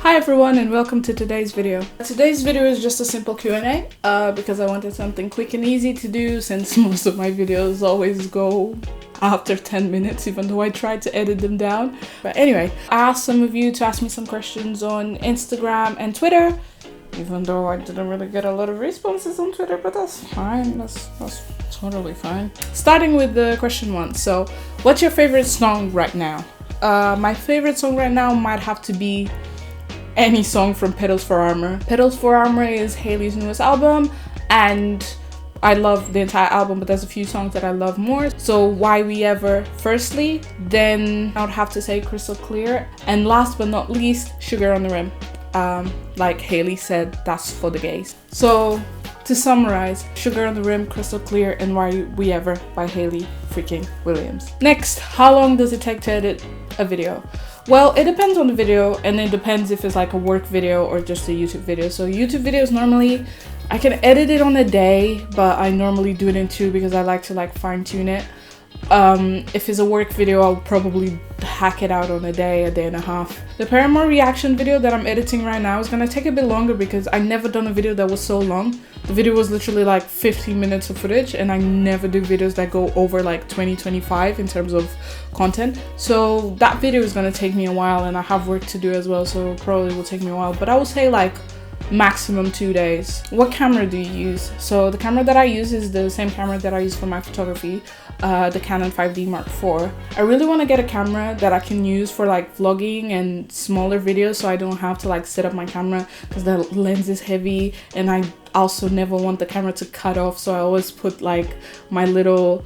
Hi everyone and welcome to today's video. Today's video is just a simple Q&A because I wanted something quick and easy to do since most of my videos always go after 10 minutes even though I try to edit them down. But anyway, I asked some of you to ask me some questions on Instagram and Twitter, even though I didn't really get a lot of responses on Twitter, but that's fine. That's totally fine. Starting with the question 1. So, what's your favorite song right now? My favorite song right now might have to be any song from Petals for Armor. Petals for Armor is Hailey's newest album and I love the entire album, but there's a few songs that I love more. So Why We Ever firstly, then I would have to say Crystal Clear, and last but not least, Sugar on the Rim. Like Hailey said, that's for the gays. So to summarize, Sugar on the Rim, Crystal Clear, and Why We Ever by Hailey freaking Williams. Next, how long does it take to edit a video? Well, it depends on the video, and it depends if it's like a work video or just a YouTube video. So YouTube videos, normally I can edit it on a day, but I normally do it in 2 because I like to fine tune it. If it's a work video, I'll probably hack it out on a day and a half. The Paramore reaction video that I'm editing right now is gonna take a bit longer because I never done a video that was so long. The video was literally like 15 minutes of footage, and I never do videos that go over like 20-25 in terms of content. So that video is gonna take me a while, and I have work to do as well, so probably will take me a while. But I would say like maximum 2 days. What camera do you use? So the camera that I use is the same camera that I use for my photography, the Canon 5D Mark IV. I really want to get a camera that I can use for like vlogging and smaller videos, so I don't have to like set up my camera because the lens is heavy, and I also never want the camera to cut off, so I always put like my little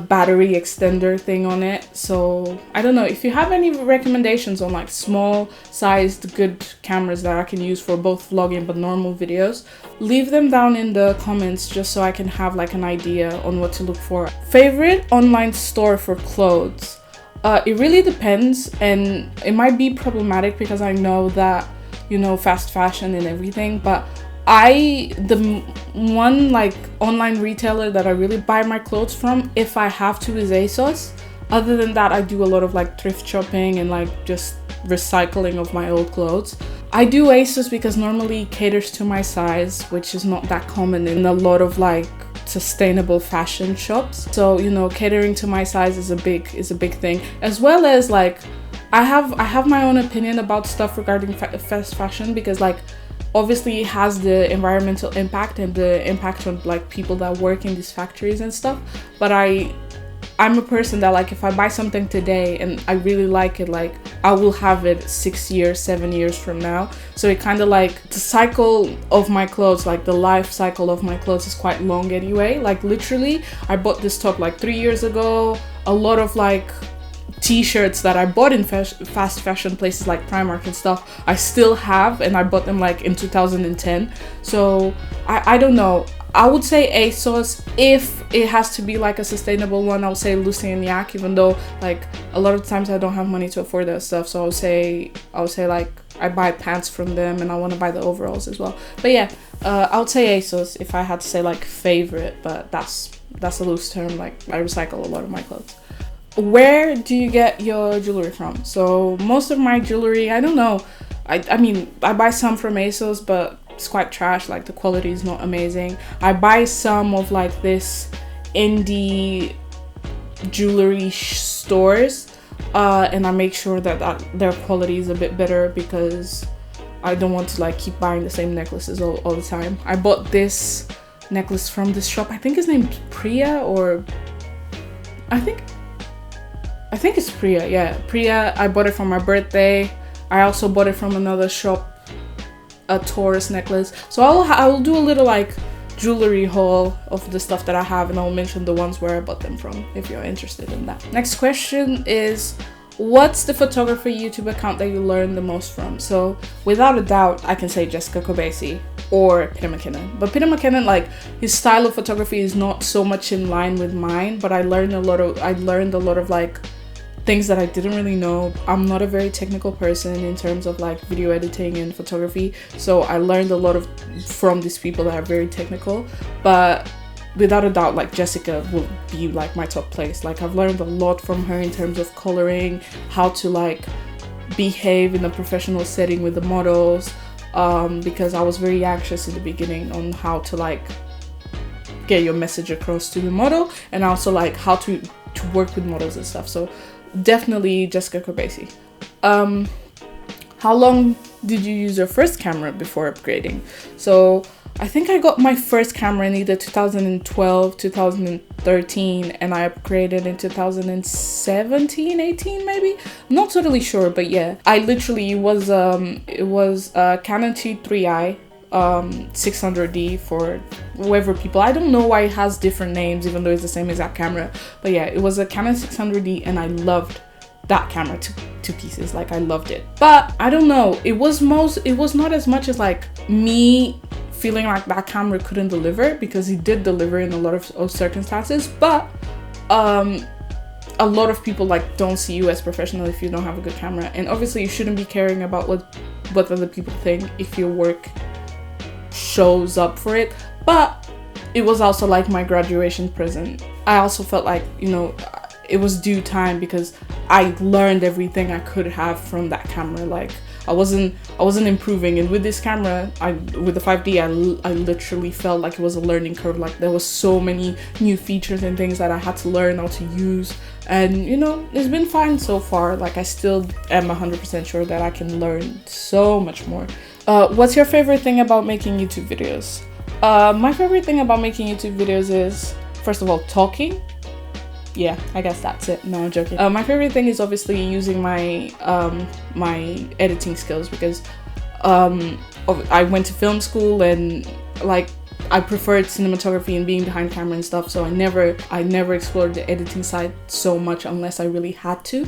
battery extender thing on it. So I don't know if you have any recommendations on like small sized good cameras that I can use for both vlogging but normal videos, leave them down in the comments just so I can have like an idea on what to look for. Favorite online store for clothes? It really depends, and it might be problematic because I know that, you know, fast fashion and everything, but the one like online retailer that I really buy my clothes from, if I have to, is ASOS. Other than that, I do a lot of like thrift shopping and like just recycling of my old clothes. I do ASOS because normally it caters to my size, which is not that common in a lot of like sustainable fashion shops. So, you know, catering to my size is a big thing, as well as like I have my own opinion about stuff regarding fast fashion, because like obviously it has the environmental impact and the impact on like people that work in these factories and stuff, but I'm a person that like if I buy something today and I really like it, like I will have it 6 years, 7 years from now. So it kind of like the cycle of my clothes, like the life cycle of my clothes is quite long anyway. Like literally I bought this top like 3 years ago. A lot of like t-shirts that I bought in fast fashion places like Primark and stuff, I still have, and I bought them like in 2010. So I don't know. I would say ASOS. If it has to be like a sustainable one, I would say Lucy and Yak, even though like a lot of times I don't have money to afford that stuff. So I would say like I buy pants from them, and I want to buy the overalls as well. But yeah, I would say ASOS if I had to say like favorite, but that's a loose term. Like I recycle a lot of my clothes. Where do you get your jewelry from? So most of my jewelry, I don't know. I mean, I buy some from ASOS, but it's quite trash. Like the quality is not amazing. I buy some of like this indie jewelry stores, and I make sure that their quality is a bit better because I don't want to like keep buying the same necklaces all the time. I bought this necklace from this shop. I think it's named Priya, or I think it's Priya. Yeah, Priya. I bought it for my birthday. I also bought it from another shop, a Taurus necklace. So I will do a little like jewelry haul of the stuff that I have, and I'll mention the ones where I bought them from if you're interested in that. Next question is, what's the photography YouTube account that you learned the most from? So without a doubt, I can say Jessica Kobesi or Peter McKinnon. But Peter McKinnon, like his style of photography is not so much in line with mine, but I learned a lot of like things that I didn't really know. I'm not a very technical person in terms of like video editing and photography, so I learned a lot from these people that are very technical. But without a doubt, like Jessica will be like my top place. Like I've learned a lot from her in terms of coloring, how to like behave in a professional setting with the models, because I was very anxious in the beginning on how to like get your message across to the model, and also like how to work with models and stuff. So definitely Jessica Corbasi. How long did you use your first camera before upgrading? So I think I got my first camera in either 2012, 2013, and I upgraded in 2017, 18 maybe. I'm not totally sure, but yeah. I literally, it was a Canon T3i 600D for whoever people, I don't know why it has different names even though it's the same exact camera, but yeah, it was a Canon 600D and I loved that camera to pieces. Like I loved it, but I don't know, it was not as much as like me feeling like that camera couldn't deliver, because it did deliver in a lot of circumstances, but a lot of people like don't see you as professional if you don't have a good camera. And obviously you shouldn't be caring about what other people think if your work shows up for it. But it was also like my graduation present. I also felt like, you know, it was due time, because I learned everything I could have from that camera. Like I wasn't improving, and with this camera, with the 5D, I literally felt like it was a learning curve. Like there was so many new features and things that I had to learn how to use, and you know, it's been fine so far. Like I still am 100% sure that I can learn so much more. What's your favorite thing about making YouTube videos? My favorite thing about making YouTube videos is, first of all, talking. Yeah, I guess that's it. No, I'm joking. My favorite thing is obviously using my my editing skills, because I went to film school, and like I preferred cinematography and being behind camera and stuff, so I never explored the editing side so much unless I really had to.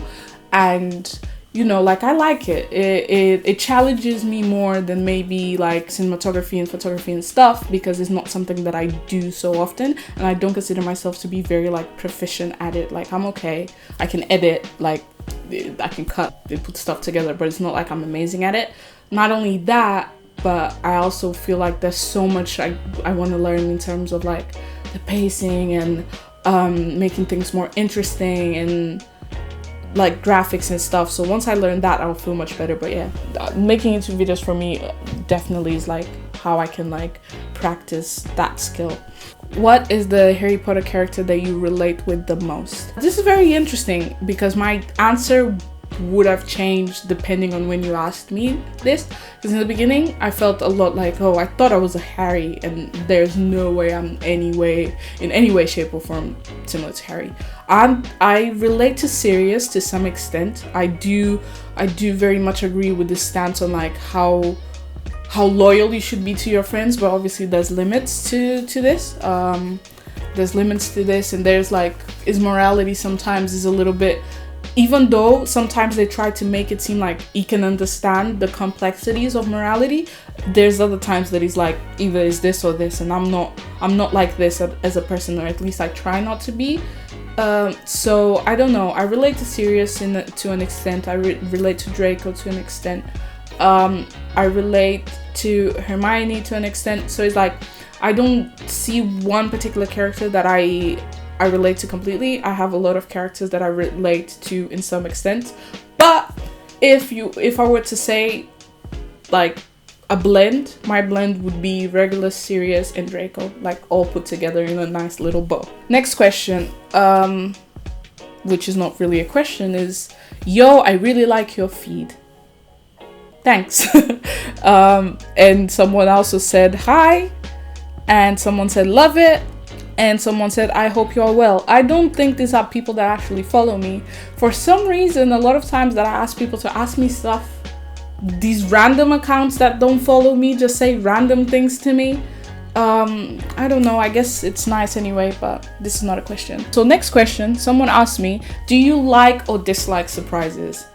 And you know, like I like it. It challenges me more than maybe like cinematography and photography and stuff, because it's not something that I do so often, and I don't consider myself to be very like proficient at it. Like I'm okay, I can edit, like I can cut and put stuff together, but it's not like I'm amazing at it. Not only that, but I also feel like there's so much I want to learn in terms of like the pacing and making things more interesting and like graphics and stuff. So once I learn that, I'll feel much better. But yeah, making YouTube videos for me definitely is like how I can like practice that skill. What is the Harry Potter character that you relate with the most? This is very interesting, because my answer would have changed depending on when you asked me this, because in the beginning I felt a lot like, oh, I thought I was a Harry, and there's no way I'm in any way, shape or form similar to Harry. I relate to Sirius to some extent. I do very much agree with this stance on like how loyal you should be to your friends, but obviously there's limits to this. There's limits to this, and there's like his morality sometimes is a little bit, even though sometimes they try to make it seem like he can understand the complexities of morality, there's other times that he's like, either is this or this, and I'm not like this as a person, or at least I try not to be. So I don't know, I relate to Sirius to an extent. I relate to Draco to an extent. I relate to Hermione to an extent. So it's like I don't see one particular character that I relate to completely. I have a lot of characters that I relate to in some extent. But if I were to say like a blend, my blend would be Regulus, Sirius, and Draco, like all put together in a nice little bow. Next question, which is not really a question, is, yo, I really like your feed. Thanks. And someone also said hi, and someone said love it, and someone said I hope you are well. I don't think these are people that actually follow me. For some reason, a lot of times that I ask people to ask me stuff, these random accounts that don't follow me just say random things to me. I don't know, I guess it's nice anyway, but this is not a question. So next question, someone asked me, do you like or dislike surprises?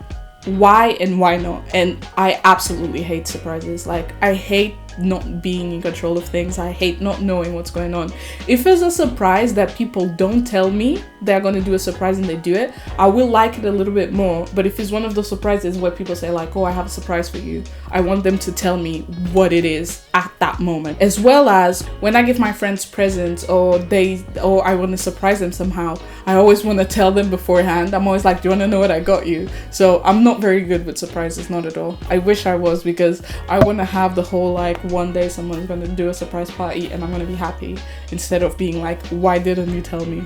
Why and why not? And I absolutely hate surprises. Like I hate not being in control of things. I hate not knowing what's going on. If it's a surprise that people don't tell me they're going to do a surprise and they do it, I will like it a little bit more. But if it's one of those surprises where people say like, oh, I have a surprise for you, I want them to tell me what it is at that moment. As well as when I give my friends presents, or I want to surprise them somehow, I always want to tell them beforehand. I'm always like, do you want to know what I got you? So I'm not very good with surprises, not at all. I wish I was, because I want to have the whole like one day someone's going to do a surprise party and I'm going to be happy, instead of being like, why didn't you tell me?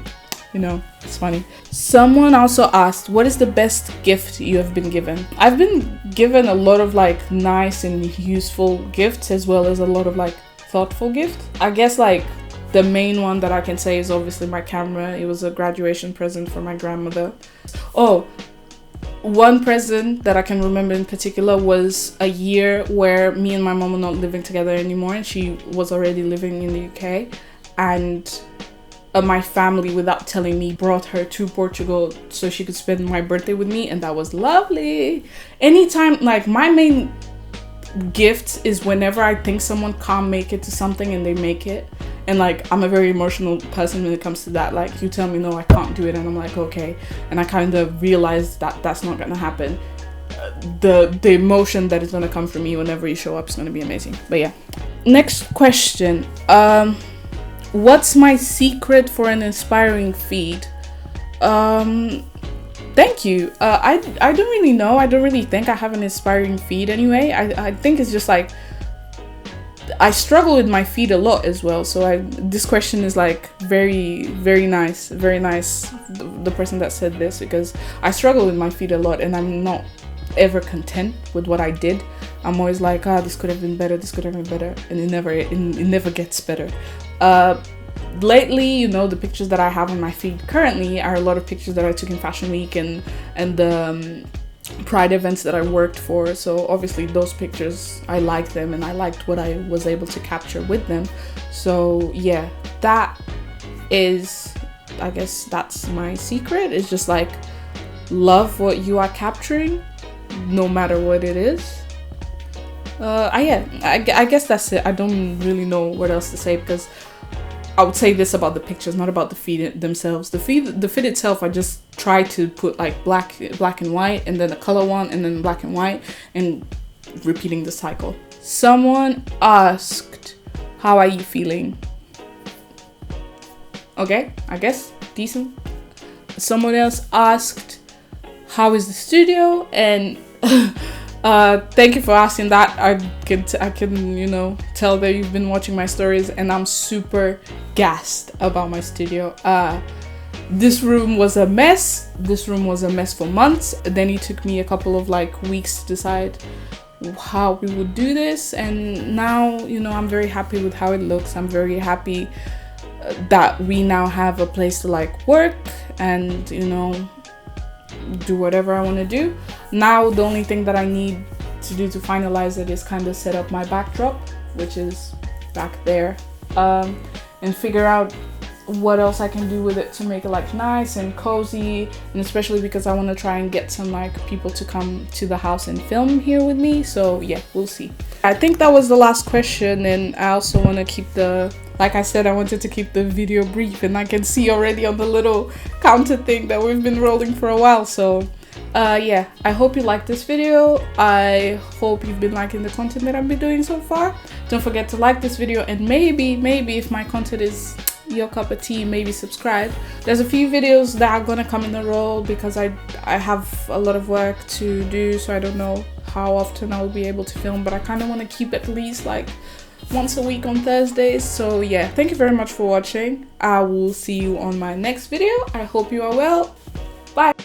You know, it's funny. Someone also asked, what is the best gift you have been given? I've been given a lot of like nice and useful gifts, as well as a lot of like thoughtful gifts. I guess like the main one that I can say is obviously my camera. It was a graduation present for my grandmother. Oh, one present that I can remember in particular was a year where me and my mom were not living together anymore, and she was already living in the UK, and my family, without telling me, brought her to Portugal so she could spend my birthday with me, and that was lovely. Anytime, like, my main gift is whenever I think someone can't make it to something and they make it. And like, I'm a very emotional person when it comes to that. Like, you tell me no, I can't do it, and I'm like, okay, and I kind of realize that that's not gonna happen. The emotion that is gonna come from me whenever you show up is gonna be amazing. But yeah, next question. What's my secret for an inspiring feed? Thank you. I don't really know. I don't really think I have an inspiring feed anyway. I think it's just like, I struggle with my feed a lot as well. So this question is like very, very nice. Very nice, the person that said this, because I struggle with my feed a lot and I'm not ever content with what I did. I'm always like, this could have been better, this could have been better, and it never gets better. Lately, you know, the pictures that I have on my feed currently are a lot of pictures that I took in Fashion Week and the Pride events that I worked for. So obviously those pictures, I liked them and I liked what I was able to capture with them. So yeah, that is, I guess that's my secret. It's just like, love what you are capturing, no matter what it is. I guess that's it. I don't really know what else to say, because I would say this about the pictures, not about the feed themselves. The feed itself, I just try to put like black and white, and then a color one, and then black and white, and repeating the cycle. Someone asked, how are you feeling? Okay, I guess decent. Someone else asked, how is the studio? And thank you for asking that. I can, you know, tell that you've been watching my stories, and I'm super gassed about my studio. This room was a mess. This room was a mess for months. Then it took me a couple of like weeks to decide how we would do this, and now, you know, I'm very happy with how it looks. I'm very happy that we now have a place to like work and, you know, do whatever I want to do. Now the only thing that I need to do to finalize it is kind of set up my backdrop, which is back there, and figure out what else I can do with it to make it like nice and cozy, and especially because I want to try and get some like people to come to the house and film here with me. So yeah, we'll see. I think that was the last question, and I also want to keep the, like I said, I wanted to keep the video brief, and I can see already on the little counter thing that we've been rolling for a while. So yeah, I hope you liked this video. I hope you've been liking the content that I've been doing so far. Don't forget to like this video, and maybe if my content is your cup of tea, maybe subscribe. There's a few videos that are gonna come in a row because I have a lot of work to do, so I don't know how often I'll be able to film, but I kind of want to keep at least like once a week on Thursdays. So yeah, thank you very much for watching. I will see you on my next video. I hope you are well. Bye.